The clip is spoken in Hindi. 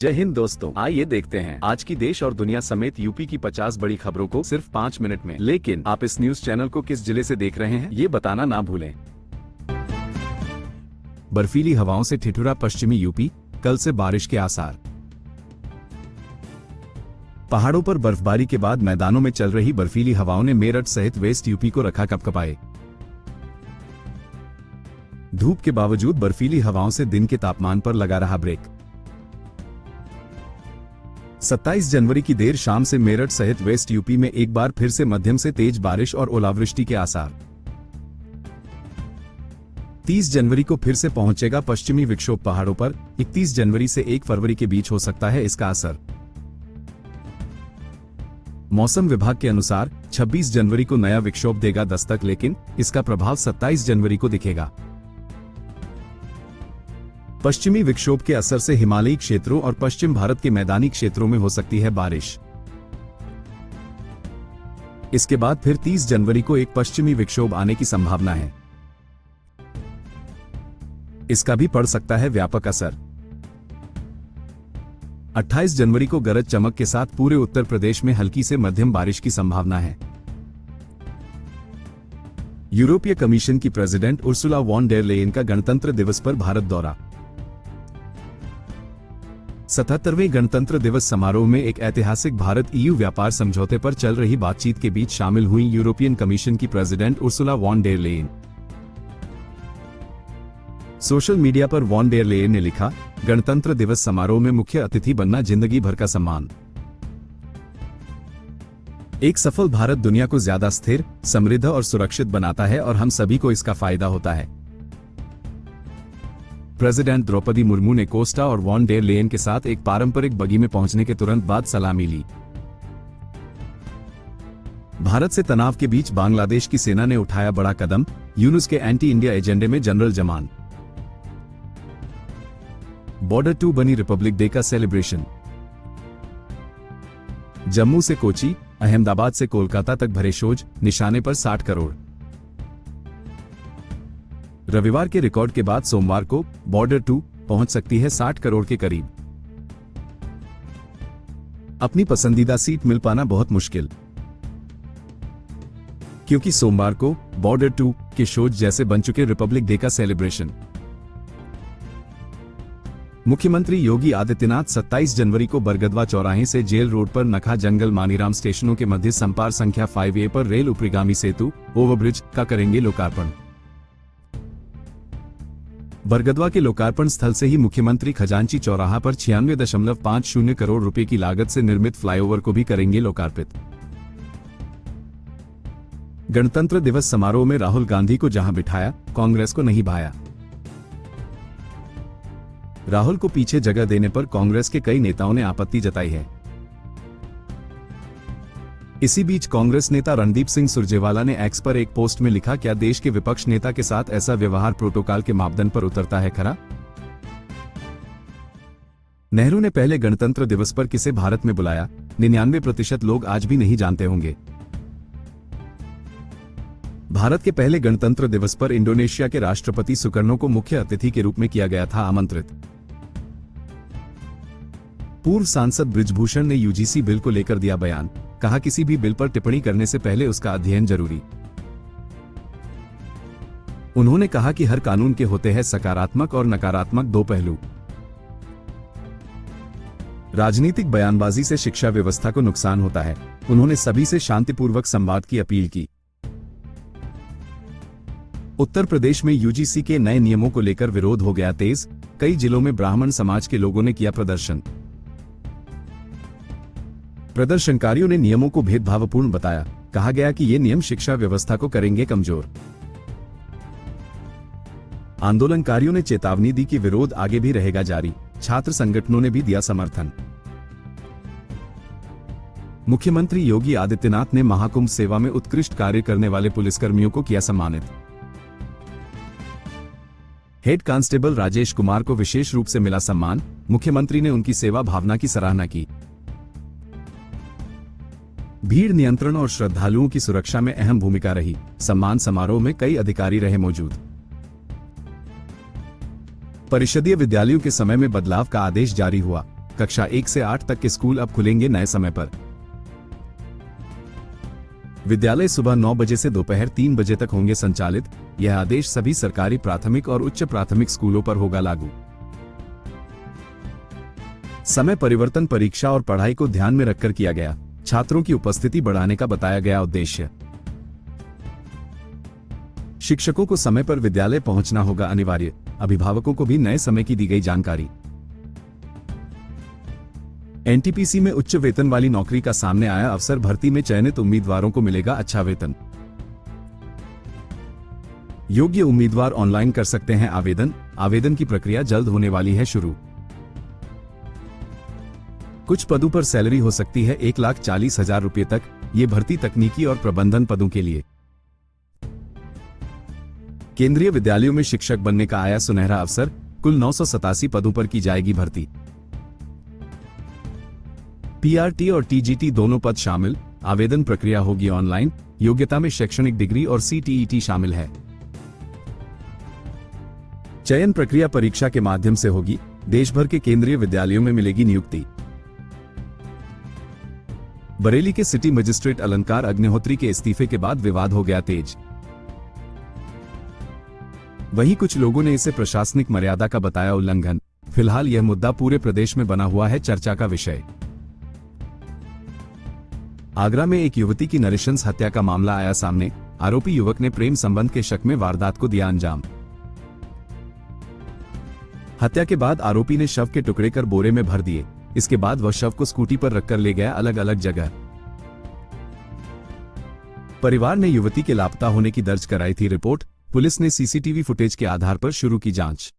जय हिंद दोस्तों, आइए देखते हैं आज की देश और दुनिया समेत यूपी की 50 बड़ी खबरों को सिर्फ 5 मिनट में। लेकिन आप इस न्यूज चैनल को किस जिले से देख रहे हैं ये बताना ना भूलें। बर्फीली हवाओं से ठिठुरा पश्चिमी यूपी, कल से बारिश के आसार। पहाड़ों पर बर्फबारी के बाद मैदानों में चल रही बर्फीली हवाओं ने मेरठ सहित वेस्ट यूपी को रखा कपकपाए। धूप के बावजूद बर्फीली हवाओं से दिन के तापमान पर लगा रहा ब्रेक। 27 जनवरी की देर शाम से मेरठ सहित वेस्ट यूपी में एक बार फिर से मध्यम से तेज बारिश और ओलावृष्टि के आसार। 30 जनवरी को फिर से पहुंचेगा पश्चिमी विक्षोभ पहाड़ों पर। 31 जनवरी से 1 फरवरी के बीच हो सकता है इसका असर। मौसम विभाग के अनुसार 26 जनवरी को नया विक्षोभ देगा दस्तक, लेकिन इसका प्रभाव 27 जनवरी को दिखेगा। पश्चिमी विक्षोभ के असर से हिमालयी क्षेत्रों और पश्चिम भारत के मैदानी क्षेत्रों में हो सकती है बारिश। इसके बाद फिर 30 जनवरी को एक पश्चिमी विक्षोभ आने की संभावना है। इसका भी पड़ सकता है व्यापक असर। 28 जनवरी को गरज चमक के साथ पूरे उत्तर प्रदेश में हल्की से मध्यम बारिश की संभावना है। यूरोपीय कमीशन की president Ursula von der Leyen का गणतंत्र दिवस पर भारत दौरा। 77वें गणतंत्र दिवस समारोह में एक ऐतिहासिक भारत ईयू व्यापार समझौते पर चल रही बातचीत के बीच शामिल हुई यूरोपियन कमीशन की president Ursula von der Leyen. Social media पर वॉन डेर लेयन ने लिखा, गणतंत्र दिवस समारोह में मुख्य अतिथि बनना जिंदगी भर का सम्मान। एक सफल भारत दुनिया को ज्यादा स्थिर, समृद्ध और सुरक्षित बनाता है और हम सभी को इसका फायदा होता है। प्रेसिडेंट द्रौपदी मुर्मू ने कोस्टा और वॉन डेर लेयन के साथ एक पारंपरिक बगी में पहुंचने के तुरंत बाद सलामी ली। भारत से तनाव के बीच बांग्लादेश की सेना ने उठाया बड़ा कदम, यूनुस के एंटी इंडिया एजेंडे में जनरल जमान। बॉर्डर 2 बनी रिपब्लिक डे का सेलिब्रेशन। जम्मू से कोची, अहमदाबाद से कोलकाता तक भरे शोज, निशाने पर 60 करोड़। रविवार के रिकॉर्ड के बाद सोमवार को बॉर्डर 2 पहुंच सकती है 60 करोड़ के करीब। अपनी पसंदीदा सीट मिल पाना बहुत मुश्किल, क्योंकि सोमवार को बॉर्डर 2 के शोज जैसे बन चुके रिपब्लिक डे का सेलिब्रेशन। मुख्यमंत्री योगी आदित्यनाथ 27 जनवरी को बरगदवा चौराहे से जेल रोड पर नखा जंगल मानीराम स्टेशनों के मध्य संपार संख्या 5A पर रेल उपरिगामी सेतु ओवरब्रिज का करेंगे लोकार्पण। बरगदवा के लोकार्पण स्थल से ही मुख्यमंत्री खजांची चौराहा पर 96.50 करोड़ रुपए की लागत से निर्मित फ्लाईओवर को भी करेंगे लोकार्पित। गणतंत्र दिवस समारोह में राहुल गांधी को जहां बिठाया, कांग्रेस को नहीं भाया। राहुल को पीछे जगह देने पर कांग्रेस के कई नेताओं ने आपत्ति जताई है। इसी बीच कांग्रेस नेता रणदीप सिंह सुरजेवाला ने एक्स पर एक पोस्ट में लिखा, क्या देश के विपक्ष नेता के साथ ऐसा व्यवहार प्रोटोकॉल के मापदंड पर उतरता है खरा? नेहरू ने पहले गणतंत्र दिवस पर किसे भारत में बुलाया, 99% लोग आज भी नहीं जानते होंगे। भारत के पहले गणतंत्र दिवस पर इंडोनेशिया के राष्ट्रपति सुकर्नो को मुख्य अतिथि के रूप में किया गया था आमंत्रित। पूर्व सांसद बृजभूषण ने यूजीसी बिल को लेकर दिया बयान, कहा किसी भी बिल पर टिप्पणी करने से पहले उसका अध्ययन जरूरी। उन्होंने कहा कि हर कानून के होते हैं सकारात्मक और नकारात्मक दो पहलू। राजनीतिक बयानबाजी से शिक्षा व्यवस्था को नुकसान होता है। उन्होंने सभी से शांतिपूर्वक संवाद की अपील की। उत्तर प्रदेश में यूजीसी के नए नियमों को लेकर विरोध हो गया तेज, कई जिलों में ब्राह्मण समाज के लोगों ने किया प्रदर्शन। प्रदर्शनकारियों ने नियमों को भेदभावपूर्ण बताया, कहा गया कि ये नियम शिक्षा व्यवस्था को करेंगे कमजोर। आंदोलनकारियों ने चेतावनी दी कि विरोध आगे भी रहेगा जारी, छात्र संगठनों ने भी दिया समर्थन। मुख्यमंत्री योगी आदित्यनाथ ने महाकुंभ सेवा में उत्कृष्ट कार्य करने वाले पुलिसकर्मियों को किया सम्मानित। हेड कांस्टेबल राजेश कुमार को विशेष रूप से मिला सम्मान, मुख्यमंत्री ने उनकी सेवा भावना की सराहना की। भीड़ नियंत्रण और श्रद्धालुओं की सुरक्षा में अहम भूमिका रही, सम्मान समारोह में कई अधिकारी रहे मौजूद। परिषदीय विद्यालयों के समय में बदलाव का आदेश जारी हुआ, कक्षा 1 से 8 तक के स्कूल अब खुलेंगे नए समय पर। विद्यालय सुबह 9 बजे से दोपहर 3 बजे तक होंगे संचालित। यह आदेश सभी सरकारी प्राथमिक और उच्च प्राथमिक स्कूलों पर होगा लागू। समय परिवर्तन परीक्षा और पढ़ाई को ध्यान में रखकर किया गया। छात्रों की उपस्थिति बढ़ाने का बताया गया उद्देश्य। शिक्षकों को समय पर विद्यालय पहुंचना होगा अनिवार्य। अभिभावकों को भी नए समय की दी गई जानकारी। एनटीपीसी में उच्च वेतन वाली नौकरी का सामने आया अवसर। भर्ती में चयनित उम्मीदवारों को मिलेगा अच्छा वेतन। योग्य उम्मीदवार ऑनलाइन कर सकते हैं आवेदन। आवेदन की प्रक्रिया जल्द होने वाली है शुरू। कुछ पदों पर सैलरी हो सकती है 1,40,000 रुपये तक। ये भर्ती तकनीकी और प्रबंधन पदों के लिए। केंद्रीय विद्यालयों में शिक्षक बनने का आया सुनहरा अवसर। कुल 987 पदों पर की जाएगी भर्ती। पीआरटी और टीजीटी दोनों पद शामिल। आवेदन प्रक्रिया होगी ऑनलाइन। योग्यता में शैक्षणिक डिग्री और सीटीईटी शामिल है। चयन प्रक्रिया परीक्षा के माध्यम से होगी। देश भर के केंद्रीय विद्यालयों में मिलेगी नियुक्ति। बरेली के सिटी मजिस्ट्रेट अलंकार अग्निहोत्री के इस्तीफे के बाद विवाद हो गया तेज। वहीं कुछ लोगों ने इसे प्रशासनिक मर्यादा का बताया उल्लंघन। फिलहाल यह मुद्दा पूरे प्रदेश में बना हुआ है चर्चा का विषय। आगरा में एक युवती की नृशंस हत्या का मामला आया सामने। आरोपी युवक ने प्रेम संबंध के शक में वारदात को दिया अंजाम। हत्या के बाद आरोपी ने शव के टुकड़े कर बोरे में भर दिए। इसके बाद वह शव को स्कूटी पर रखकर ले गया अलग अलग जगह। परिवार ने युवती के लापता होने की दर्ज कराई थी रिपोर्ट। पुलिस ने सीसीटीवी फुटेज के आधार पर शुरू की जांच।